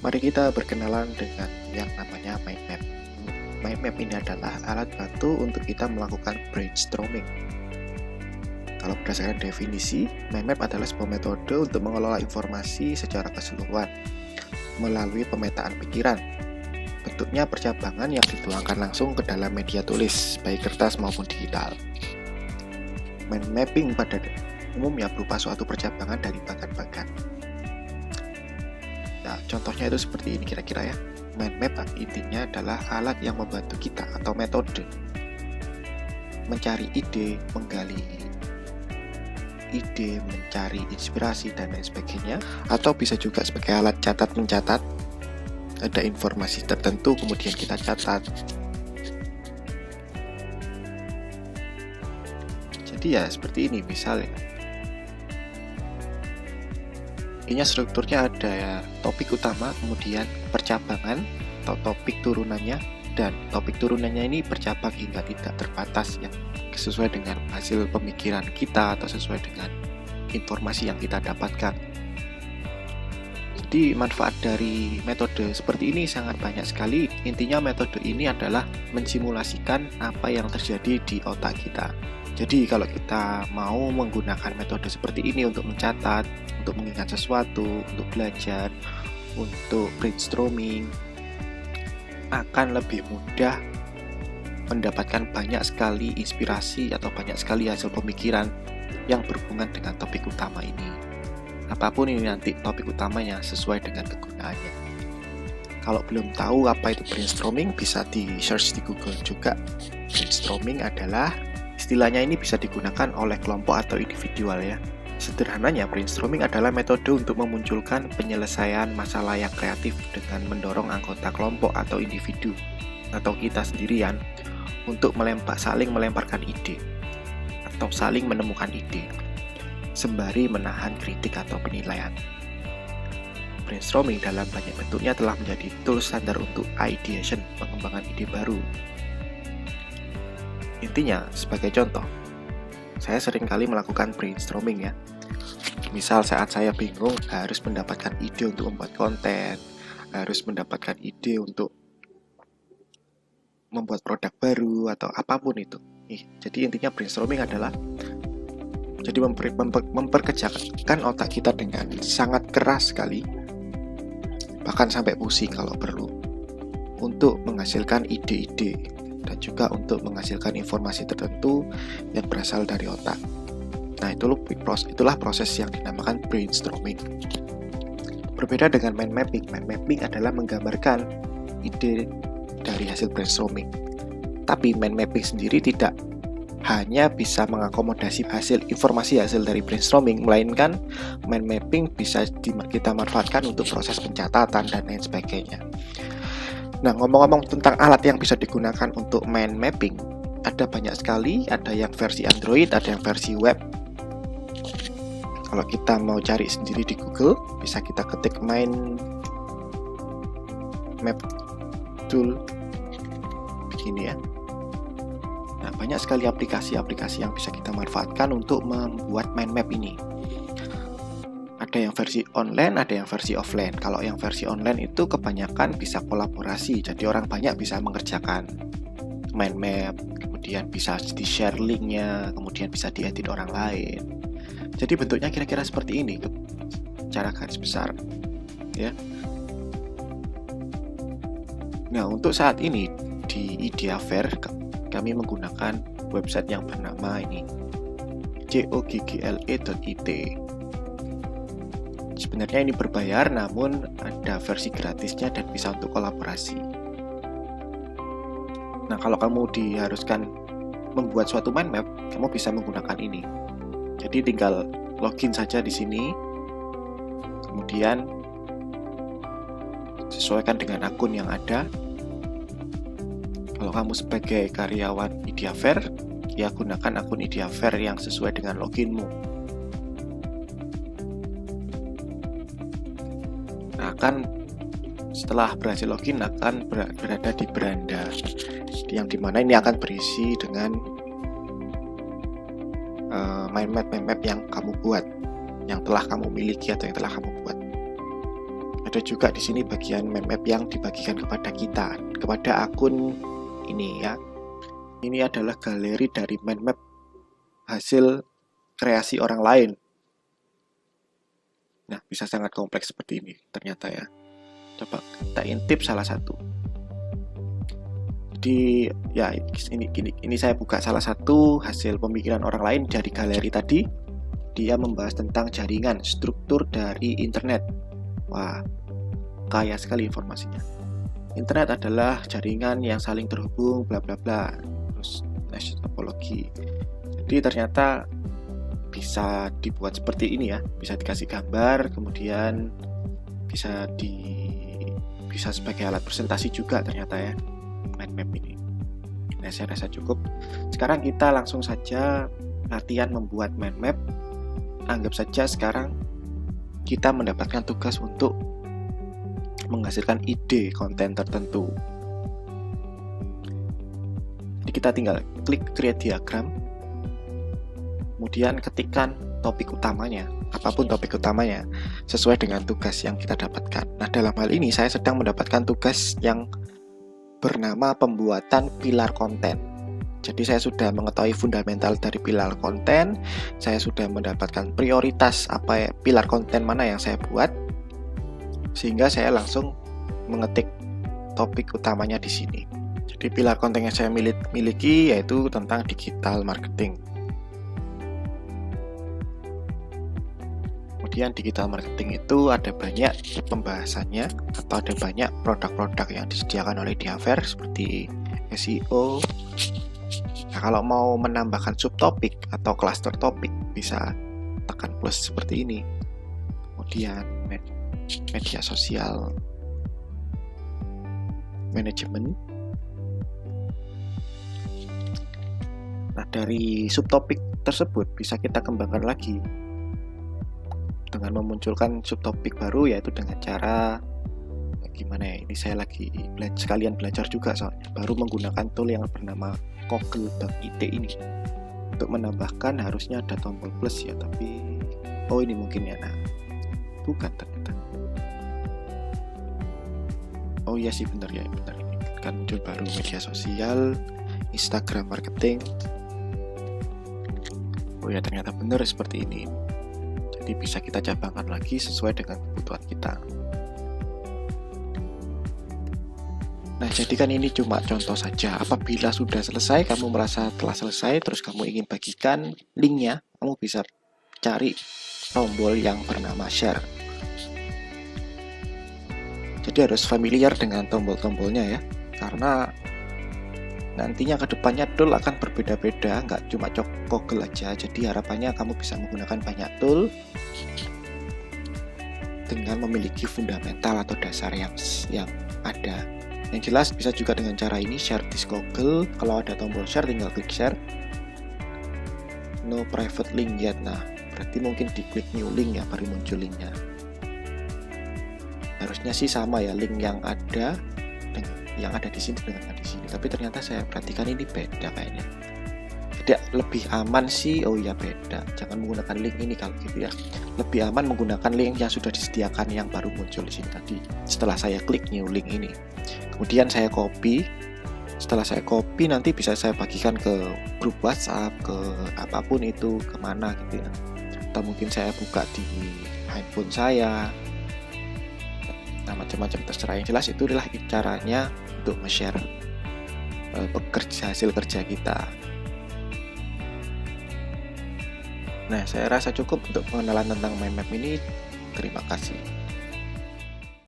Mari kita berkenalan dengan yang namanya mind map. Mind map ini adalah alat bantu untuk kita melakukan brainstorming. Kalau berdasarkan definisi, mind map adalah sebuah metode untuk mengelola informasi secara keseluruhan melalui pemetaan pikiran. Bentuknya percabangan yang dituangkan langsung ke dalam media tulis, baik kertas maupun digital. Mind mapping pada umumnya berupa suatu percabangan dari bagan-bagan. Nah, contohnya itu seperti ini kira-kira ya. Mind map intinya adalah alat yang membantu kita atau metode mencari ide, menggali ide, mencari inspirasi dan lain sebagainya, atau bisa juga sebagai alat catat mencatat. Ada informasi tertentu kemudian kita catat. Jadi ya seperti ini misalnya. Ini strukturnya ada ya, topik utama, kemudian percabangan atau topik turunannya, dan topik turunannya ini bercabang hingga tidak terbatas ya, sesuai dengan hasil pemikiran kita atau sesuai dengan informasi yang kita dapatkan. Jadi manfaat dari metode seperti ini sangat banyak sekali. Intinya metode ini adalah mensimulasikan apa yang terjadi di otak kita. Jadi kalau kita mau menggunakan metode seperti ini untuk mencatat, untuk mengingat sesuatu, untuk belajar, untuk brainstorming, akan lebih mudah mendapatkan banyak sekali inspirasi atau banyak sekali hasil pemikiran yang berhubungan dengan topik utama ini. Apapun ini nanti topik utamanya sesuai dengan kegunaannya. Kalau belum tahu apa itu brainstorming, bisa di search di Google juga. Brainstorming adalah istilahnya ini bisa digunakan oleh kelompok atau individual ya. Sederhananya, brainstorming adalah metode untuk memunculkan penyelesaian masalah yang kreatif dengan mendorong anggota kelompok atau individu atau kita sendirian untuk saling melemparkan ide atau saling menemukan ide sembari menahan kritik atau penilaian. Brainstorming dalam banyak bentuknya telah menjadi tools standar untuk ideation, pengembangan ide baru. Intinya, sebagai contoh, saya sering kali melakukan brainstorming ya. Misal saat saya bingung harus mendapatkan ide untuk membuat konten, harus mendapatkan ide untuk membuat produk baru atau apapun itu. Jadi intinya brainstorming adalah jadi memperkerjakan otak kita dengan sangat keras sekali, bahkan sampai pusing kalau perlu, untuk menghasilkan ide-ide dan juga untuk menghasilkan informasi tertentu yang berasal dari otak. Nah, itulah proses yang dinamakan brainstorming. Berbeda dengan mind mapping. Mind mapping adalah menggambarkan ide dari hasil brainstorming. Tapi mind mapping sendiri tidak hanya bisa mengakomodasi informasi hasil dari brainstorming, melainkan mind mapping bisa kita manfaatkan untuk proses pencatatan dan lain sebagainya. Nah, ngomong-ngomong tentang alat yang bisa digunakan untuk mind mapping, ada banyak sekali, ada yang versi Android, ada yang versi web. Kalau kita mau cari sendiri di Google, bisa kita ketik mind map tool begini ya. Nah, banyak sekali aplikasi-aplikasi yang bisa kita manfaatkan untuk membuat mind map ini. Ada yang versi online, ada yang versi offline. Kalau yang versi online itu kebanyakan bisa kolaborasi, jadi orang banyak bisa mengerjakan mind map, kemudian bisa di-share linknya, kemudian bisa diedit orang lain. Jadi bentuknya kira-kira seperti ini, secara garis besar, ya. Nah, untuk saat ini di Ideafair kami menggunakan website yang bernama ini joggle.it. Sebenarnya ini berbayar, namun ada versi gratisnya dan bisa untuk kolaborasi. Nah, kalau kamu diharuskan membuat suatu mind map, kamu bisa menggunakan ini. Jadi tinggal login saja di sini, kemudian sesuaikan dengan akun yang ada. Kalau kamu sebagai karyawan Ideafair, ya gunakan akun Ideafair yang sesuai dengan loginmu. Akan setelah berhasil login akan berada di beranda, yang dimana ini akan berisi dengan mind map yang kamu buat, yang telah kamu miliki atau yang telah kamu buat. Ada juga di sini bagian mind map yang dibagikan kepada kita, kepada akun ini ya. Ini adalah galeri dari mind map hasil kreasi orang lain. Nah, bisa sangat kompleks seperti ini ternyata ya. Coba kita intip salah satu. Jadi ya ini saya buka salah satu hasil pemikiran orang lain dari galeri tadi. Dia membahas tentang jaringan, struktur dari internet. Wah, kaya sekali informasinya. Internet adalah jaringan yang saling terhubung, bla bla bla. Terus topologi. Jadi ternyata bisa dibuat seperti ini ya, bisa dikasih gambar, kemudian bisa sebagai alat presentasi juga ternyata ya, mind map ini. Nah, saya rasa cukup. Sekarang kita langsung saja latihan membuat mind map. Anggap saja sekarang kita mendapatkan tugas untuk menghasilkan ide konten tertentu. Jadi kita tinggal klik create diagram, kemudian ketikkan topik utamanya, apapun topik utamanya, sesuai dengan tugas yang kita dapatkan. Nah, dalam hal ini saya sedang mendapatkan tugas yang bernama pembuatan pilar konten. Jadi saya sudah mengetahui fundamental dari pilar konten, saya sudah mendapatkan prioritas pilar konten mana yang saya buat, sehingga saya langsung mengetik topik utamanya di sini. Jadi pilar konten yang saya miliki yaitu tentang digital marketing. Kemudian digital marketing itu ada banyak pembahasannya, atau ada banyak produk-produk yang disediakan oleh Diaver seperti SEO. Nah, kalau mau menambahkan subtopik atau cluster topik bisa tekan plus seperti ini. Kemudian media sosial manajemen. Nah, dari subtopik tersebut bisa kita kembangkan lagi dengan memunculkan subtopik baru, yaitu dengan cara gimana ya, ini saya lagi sekalian belajar juga soalnya, baru menggunakan tool yang bernama Google.it ini. Untuk menambahkan harusnya ada tombol plus ya, tapi ini mungkin ya, nah bukan ternyata. Oh iya sih, benar ya, benar, ini kan muncul baru media sosial, Instagram marketing. Oh ya, ternyata benar seperti ini. Jadi bisa kita cabangkan lagi sesuai dengan kebutuhan kita. Nah, jadi kan ini cuma contoh saja. Apabila sudah selesai, kamu merasa telah selesai, terus kamu ingin bagikan linknya, kamu bisa cari tombol yang bernama share. Jadi harus familiar dengan tombol-tombolnya ya, karena nantinya ke depannya tool akan berbeda-beda, nggak cuma Google aja. Jadi harapannya kamu bisa menggunakan banyak tool dengan memiliki fundamental atau dasar yang ada. Yang jelas bisa juga dengan cara ini, share this Google. Kalau ada tombol share tinggal klik share. No private link yet. Nah, berarti mungkin di klik new link ya, baru muncul linknya. Harusnya sih sama ya, link yang ada di sini dengan yang di sini. Tapi ternyata saya perhatikan ini beda kayaknya. Tidak, lebih aman sih. Oh iya, beda. Jangan menggunakan link ini kalau gitu ya. Lebih aman menggunakan link yang sudah disediakan yang baru muncul di sini tadi. Setelah saya klik new link ini. Kemudian saya copy. Setelah saya copy, nanti bisa saya bagikan ke grup WhatsApp, ke apapun itu, kemana gitu ya. Atau mungkin saya buka di handphone saya. Nah, macam-macam terserah. Yang jelas itu adalah caranya untuk share hasil kerja kita. Nah, saya rasa cukup untuk pengenalan tentang mind map ini. Terima kasih.